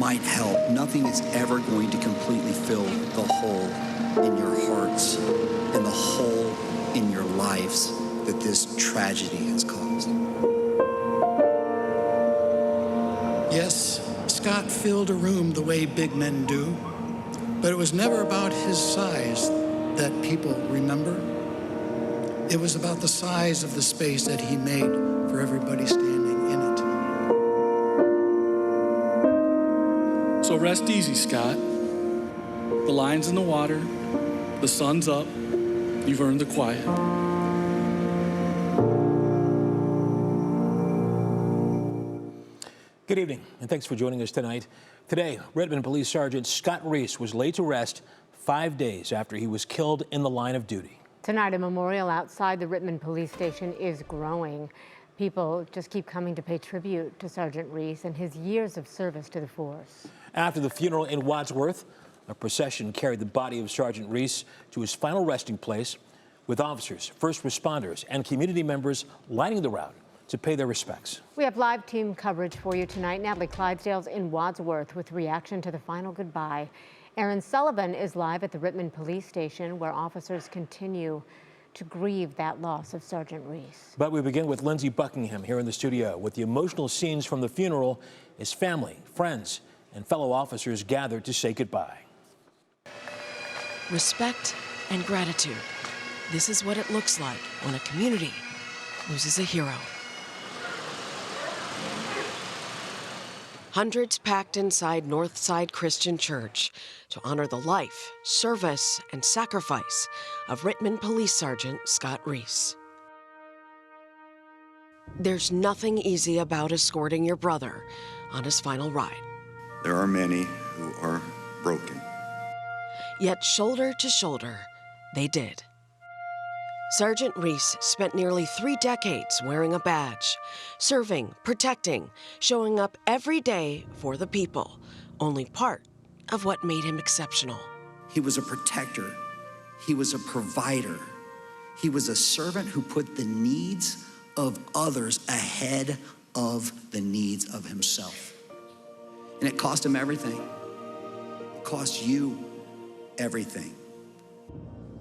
might help. Nothing is ever going to completely fill the hole in your hearts and the hole in your lives that this tragedy has caused. Yes, Scott filled a room the way big men do, but it was never about his size that people remember. It was about the size of the space that he made for everybody standing in it. So rest easy, Scott. The line's in the water, the sun's up, you've earned the quiet. Good evening, and thanks for joining us tonight. Today, Rittman Police Sgt. Scott Ries was laid to rest 5 days after he was killed in the line of duty. Tonight, a memorial outside the Rittman Police Station is growing. People just keep coming to pay tribute to Sergeant Ries and his years of service to the force. After the funeral in Wadsworth, a procession carried the body of Sergeant Ries to his final resting place, with officers, first responders, and community members lining the route to pay their respects. We have live team coverage for you tonight. Natalie Clydesdale's in Wadsworth with reaction to the final goodbye. Aaron Sullivan is live at the Rittman Police Station, where officers continue to grieve that loss of Sergeant Ries. But we begin with Lindsay Buckingham here in the studio with the emotional scenes from the funeral as family, friends, and fellow officers gathered to say goodbye. Respect and gratitude. This is what it looks like when a community loses a hero. Hundreds packed inside Northside Christian Church to honor the life, service, and sacrifice of Rittman Police Sgt. Scott Ries. There's nothing easy about escorting your brother on his final ride. There are many who are broken. Yet shoulder to shoulder, they did. Sergeant Ries spent nearly 3 decades wearing a badge, serving, protecting, showing up every day for the people, only part of what made him exceptional. He was a protector. He was a provider. He was a servant who put the needs of others ahead of the needs of himself. And it cost him everything. It cost you everything.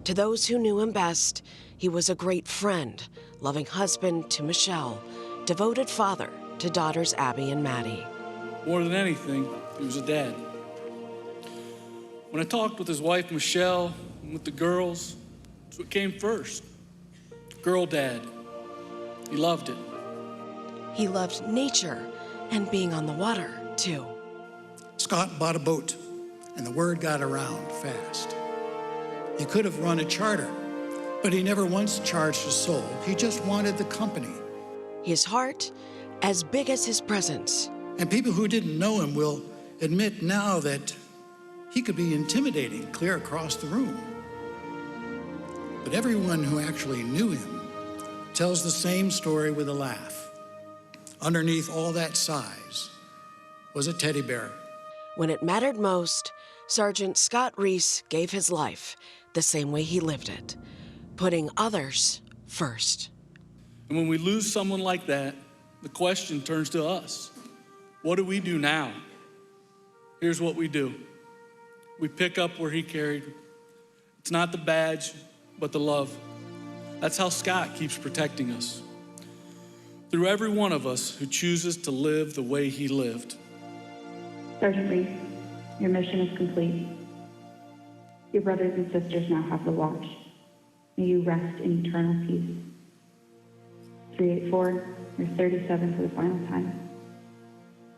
To those who knew him best, he was a great friend, loving husband to Michelle, devoted father to daughters Abby and Maddie. More than anything, he was a dad. When I talked with his wife, Michelle, and with the girls, that's what came first. Girl dad. He loved it. He loved nature and being on the water, too. Scott bought a boat, and the word got around fast. He could have run a charter, but he never once charged a soul. He just wanted the company. His heart as big as his presence. And people who didn't know him will admit now that he could be intimidating clear across the room. But everyone who actually knew him tells the same story with a laugh. Underneath all that size was a teddy bear. When it mattered most, Sergeant Scott Ries gave his life the same way he lived it, putting others first. And when we lose someone like that, the question turns to us. What do we do now? Here's what we do. We pick up where he carried. It's not the badge, but the love. That's how Scott keeps protecting us. Through every one of us who chooses to live the way he lived. Sergeant Ries, your mission is complete. Your brothers and sisters now have the watch. May you rest in eternal peace. 384, you're 37 for the final time.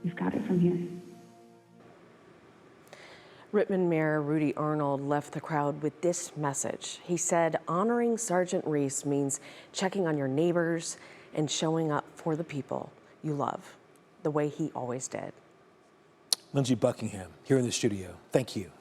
You've got it from here. Rittman Mayor Rudy Arnold left the crowd with this message. He said, honoring Sergeant Ries means checking on your neighbors and showing up for the people you love, the way he always did. Lindsay Buckingham here in the studio. Thank you.